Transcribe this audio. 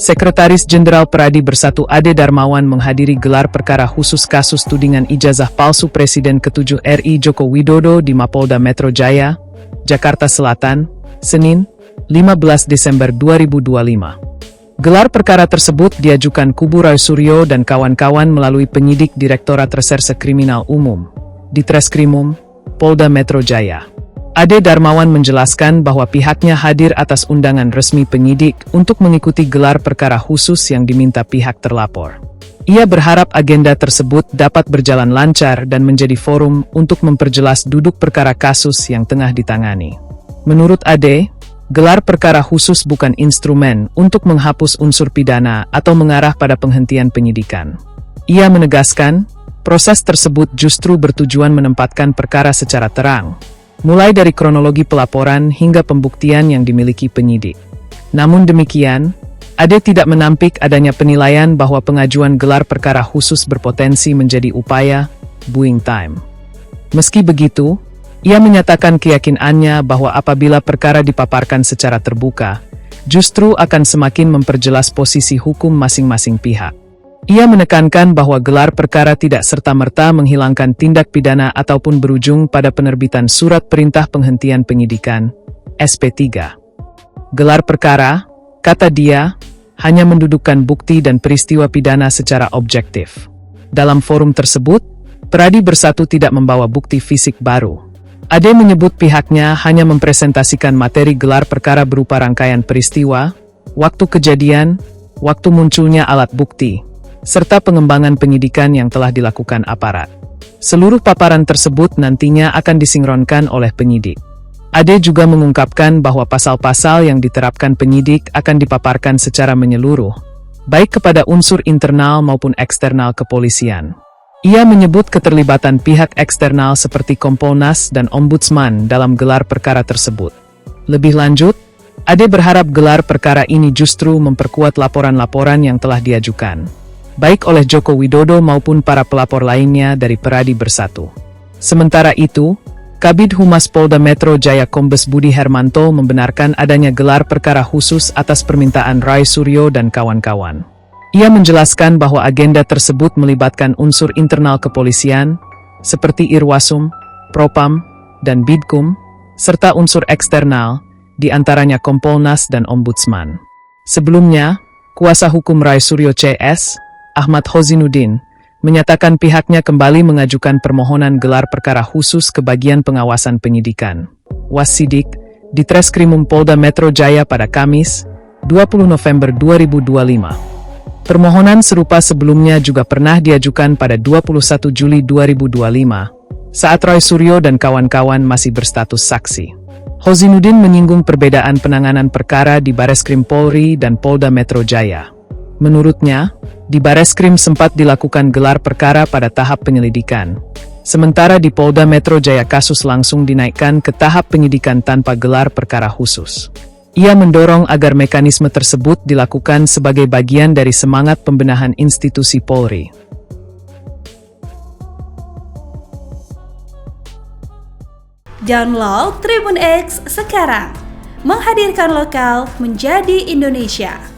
Sekretaris Jenderal Peradi Bersatu Ade Darmawan menghadiri gelar perkara khusus kasus tudingan ijazah palsu Presiden ke-7 RI Joko Widodo di Mapolda Metro Jaya, Jakarta Selatan, Senin, 15 Desember 2025. Gelar perkara tersebut diajukan kubu Roy Suryo dan kawan-kawan melalui penyidik Direktorat Reserse Kriminal Umum, Ditreskrimum, Polda Metro Jaya. Ade Darmawan menjelaskan bahwa pihaknya hadir atas undangan resmi penyidik untuk mengikuti gelar perkara khusus yang diminta pihak terlapor. Ia berharap agenda tersebut dapat berjalan lancar dan menjadi forum untuk memperjelas duduk perkara kasus yang tengah ditangani. Menurut Ade, gelar perkara khusus bukan instrumen untuk menghapus unsur pidana atau mengarah pada penghentian penyidikan. Ia menegaskan, proses tersebut justru bertujuan menempatkan perkara secara terang, mulai dari kronologi pelaporan hingga pembuktian yang dimiliki penyidik. Namun demikian, Ade tidak menampik adanya penilaian bahwa pengajuan gelar perkara khusus berpotensi menjadi upaya buying time. Meski begitu, ia menyatakan keyakinannya bahwa apabila perkara dipaparkan secara terbuka, justru akan semakin memperjelas posisi hukum masing-masing pihak. Ia menekankan bahwa gelar perkara tidak serta-merta menghilangkan tindak pidana ataupun berujung pada penerbitan surat perintah penghentian penyidikan, SP3. Gelar perkara, kata dia, hanya mendudukkan bukti dan peristiwa pidana secara objektif. Dalam forum tersebut, Peradi Bersatu tidak membawa bukti fisik baru. Ade menyebut pihaknya hanya mempresentasikan materi gelar perkara berupa rangkaian peristiwa, waktu kejadian, waktu munculnya alat bukti, serta pengembangan penyidikan yang telah dilakukan aparat. Seluruh paparan tersebut nantinya akan disinkronkan oleh penyidik. Ade juga mengungkapkan bahwa pasal-pasal yang diterapkan penyidik akan dipaparkan secara menyeluruh, baik kepada unsur internal maupun eksternal kepolisian. Ia menyebut keterlibatan pihak eksternal seperti Kompolnas dan Ombudsman dalam gelar perkara tersebut. Lebih lanjut, Ade berharap gelar perkara ini justru memperkuat laporan-laporan yang telah diajukan, baik oleh Joko Widodo maupun para pelapor lainnya dari Peradi Bersatu. Sementara itu, Kabid Humas Polda Metro Jaya Kombes Budi Hermanto membenarkan adanya gelar perkara khusus atas permintaan Roy Suryo dan kawan-kawan. Ia menjelaskan bahwa agenda tersebut melibatkan unsur internal kepolisian, seperti Irwasum, Propam, dan Bidkum, serta unsur eksternal, di antaranya Kompolnas dan Ombudsman. Sebelumnya, kuasa hukum Roy Suryo CS, Ahmad Hozinuddin, menyatakan pihaknya kembali mengajukan permohonan gelar perkara khusus ke Bagian Pengawasan Penyidikan, Wassidik, Ditreskrimum Polda Metro Jaya pada Kamis, 20 November 2025. Permohonan serupa sebelumnya juga pernah diajukan pada 21 Juli 2025, saat Roy Suryo dan kawan-kawan masih berstatus saksi. Hozinuddin menyinggung perbedaan penanganan perkara di Bareskrim Polri dan Polda Metro Jaya. Menurutnya, di Bareskrim sempat dilakukan gelar perkara pada tahap penyelidikan, sementara di Polda Metro Jaya kasus langsung dinaikkan ke tahap penyidikan tanpa gelar perkara khusus. Ia mendorong agar mekanisme tersebut dilakukan sebagai bagian dari semangat pembenahan institusi Polri. Download Tribun X sekarang, menghadirkan lokal menjadi Indonesia.